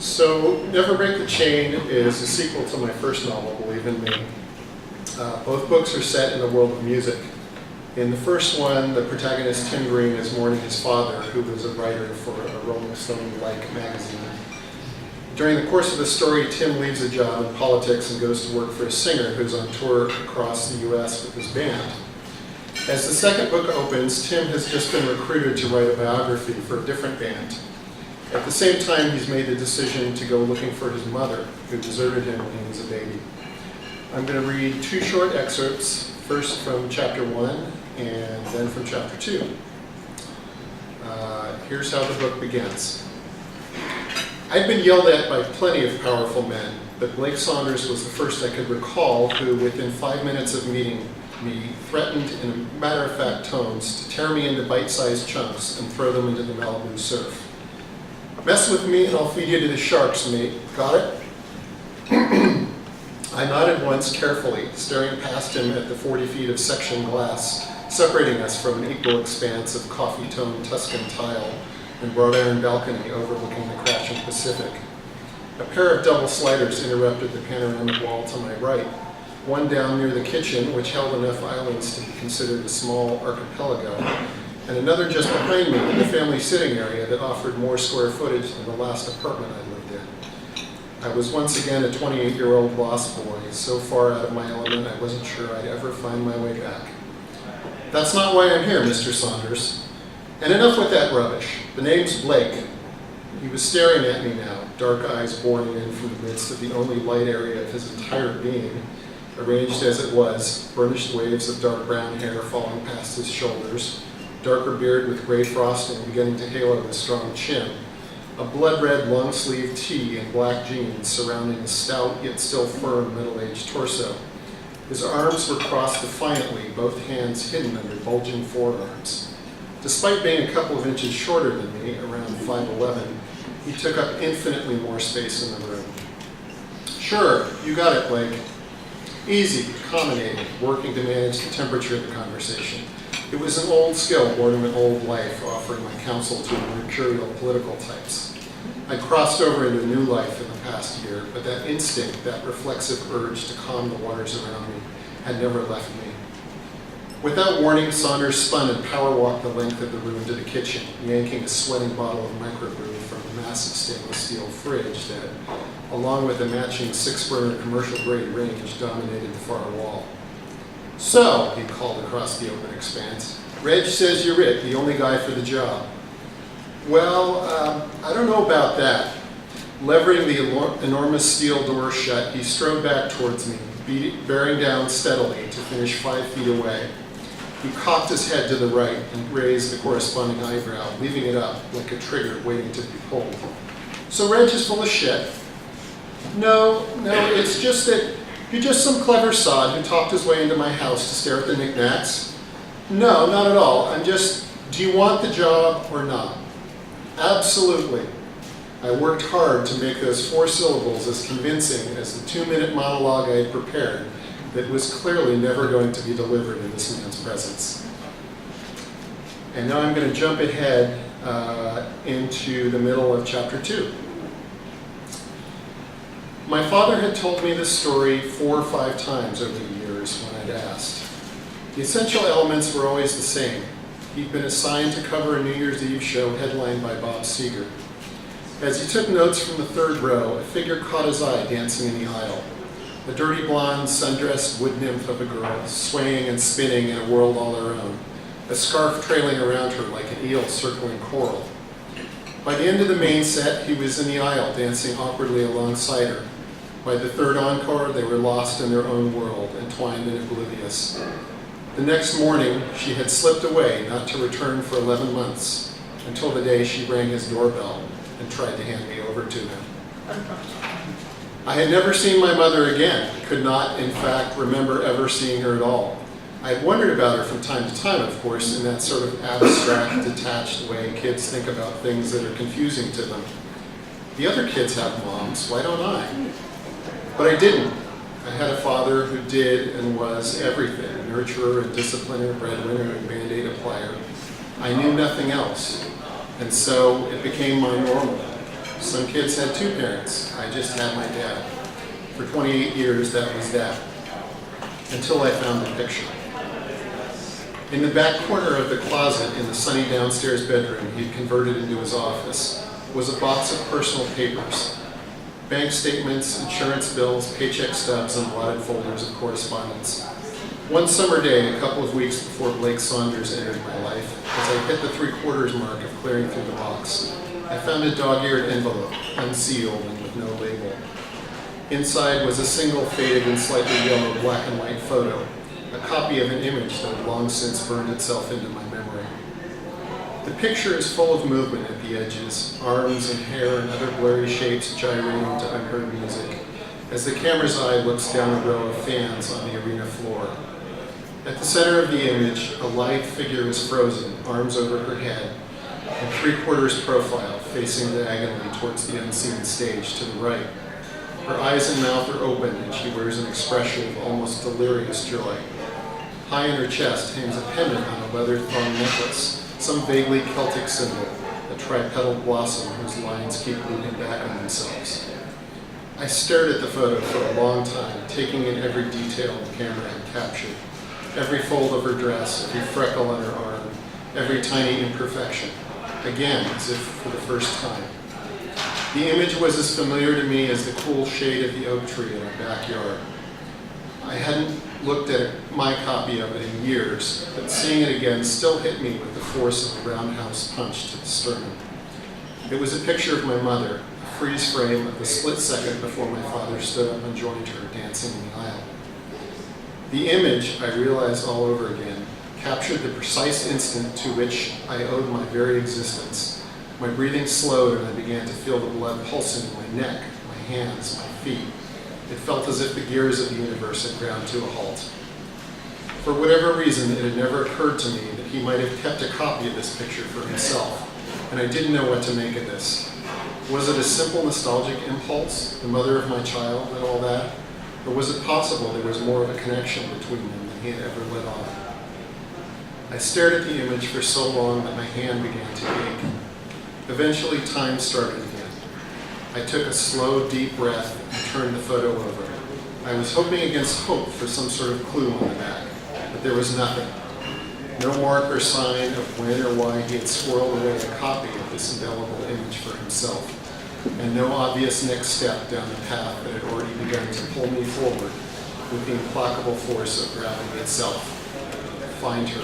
So, Never Break the Chain is a sequel to my first novel, Believe in Me. Both books are set in the world of music. In the first one, the protagonist, Tim Green, is mourning his father, who was a writer for a Rolling Stone-like magazine. During the course of the story, Tim leaves a job in politics and goes to work for a singer who's on tour across the U.S. with his band. As the second book opens, Tim has just been recruited to write a biography for a different band. At the same time, he's made the decision to go looking for his mother, who deserted him when he was a baby. I'm going to read two short excerpts, first from chapter 1 and then from chapter 2. Here's how the book begins. I'd been yelled at by plenty of powerful men, but Blake Saunders was the first I could recall who, within 5 minutes of meeting me, threatened in matter-of-fact tones to tear me into bite-sized chunks and throw them into the Malibu surf. Mess with me and I'll feed you to the sharks, mate. Got it? I nodded once carefully, staring past him at the 40 feet of section glass, separating us from an equal expanse of coffee-toned Tuscan tile and wrought iron balcony overlooking the crashing Pacific. A pair of double sliders interrupted the panoramic wall to my right, one down near the kitchen, which held enough islands to be considered a small archipelago, and another just behind me in the family sitting area that offered more square footage than the last apartment I lived in. I was once again a 28-year-old lost boy, so far out of my element I wasn't sure I'd ever find my way back. That's not why I'm here, Mr. Saunders. And enough with that rubbish. The name's Blake. He was staring at me now, dark eyes boring in from the midst of the only light area of his entire being, arranged as it was, burnished waves of dark brown hair falling past his shoulders, darker beard with gray frosting beginning to halo his strong chin, a blood-red long-sleeved tee and black jeans surrounding a stout yet still firm middle-aged torso. His arms were crossed defiantly, both hands hidden under bulging forearms. Despite being a couple of inches shorter than me, around 5'11", he took up infinitely more space in the room. Sure, you got it, Blake. Easy, accommodating, working to manage the temperature of the conversation. It was an old skill born of an old life, offering my counsel to mercurial political types. I crossed over into a new life in the past year, but that instinct, that reflexive urge to calm the waters around me, had never left me. Without warning, Saunders spun and power walked the length of the room to the kitchen, yanking a sweating bottle of microbrew from a massive stainless steel fridge that, along with a matching 6-burner commercial-grade range, dominated the far wall. So, he called across the open expanse, Reg says you're it, the only guy for the job. Well, I don't know about that. Levering the enormous steel door shut, he strode back towards me, bearing down steadily to finish 5 feet away. He cocked his head to the right and raised the corresponding eyebrow, leaving it up like a trigger waiting to be pulled. So Reg is full of shit. No, it's just that you're just some clever sod who talked his way into my house to stare at the knickknacks. No, not at all. I'm just, do you want the job or not? Absolutely. I worked hard to make those 4 syllables as convincing as the 2-minute monologue I had prepared that was clearly never going to be delivered in this man's presence. And now I'm going to jump ahead into the middle of chapter 2. My father had told me this story 4 or 5 times over the years when I'd asked. The essential elements were always the same. He'd been assigned to cover a New Year's Eve show headlined by Bob Seger. As he took notes from the 3rd row, a figure caught his eye dancing in the aisle. A dirty blonde, sundressed wood nymph of a girl, swaying and spinning in a world all her own, a scarf trailing around her like an eel circling coral. By the end of the main set, he was in the aisle, dancing awkwardly alongside her. By the 3rd encore, they were lost in their own world, entwined and oblivious. The next morning, she had slipped away, not to return for 11 months, until the day she rang his doorbell and tried to hand me over to him. I had never seen my mother again, could not, in fact, remember ever seeing her at all. I had wondered about her from time to time, of course, in that sort of abstract, detached way kids think about things that are confusing to them. The other kids have moms, why don't I? But I didn't. I had a father who did and was everything, nurturer and discipliner, breadwinner and Band-Aid applier. I knew nothing else, and so it became my normal. Some kids had two parents. I just had my dad. For 28 years, that was that. Until I found the picture. In the back corner of the closet in the sunny downstairs bedroom he'd converted into his office was a box of personal papers. Bank statements, insurance bills, paycheck stubs, and blotted folders of correspondence. One summer day, a couple of weeks before Blake Saunders entered my life, as I hit the 3/4 mark of clearing through the box, I found a dog-eared envelope, unsealed and with no label. Inside was a single faded and slightly yellow black and white photo, a copy of an image that had long since burned itself into my memory. The picture is full of movement at the edges, arms and hair and other blurry shapes gyrating to unheard music, as the camera's eye looks down a row of fans on the arena floor. At the center of the image, a lithe figure is frozen, arms over her head, and 3/4 profile, facing diagonally towards the unseen stage to the right. Her eyes and mouth are open, and she wears an expression of almost delirious joy. High in her chest hangs a pendant on a leather thong necklace, some vaguely Celtic symbol, a tri-petaled blossom whose lines keep looping back on themselves. I stared at the photo for a long time, taking in every detail the camera had captured. Every fold of her dress, every freckle on her arm, every tiny imperfection, again as if for the first time. The image was as familiar to me as the cool shade of the oak tree in our backyard. I hadn't looked at my copy of it in years, but seeing it again still hit me with the force of a roundhouse punch to the sternum. It was a picture of my mother, a freeze frame of the split second before my father stood up and joined her, dancing in the aisle. The image, I realized all over again, captured the precise instant to which I owed my very existence. My breathing slowed and I began to feel the blood pulsing in my neck, my hands, my feet. It felt as if the gears of the universe had ground to a halt. For whatever reason, it had never occurred to me that he might have kept a copy of this picture for himself, and I didn't know what to make of this. Was it a simple nostalgic impulse, the mother of my child and all that? Or was it possible there was more of a connection between them than he had ever let on? I stared at the image for so long that my hand began to ache. Eventually, time started again. I took a slow, deep breath and turned the photo over. I was hoping against hope for some sort of clue on the back, but there was nothing. No mark or sign of when or why he had squirreled away a copy of this indelible image for himself, and no obvious next step down the path that had already begun to pull me forward with the implacable force of gravity itself. Find her.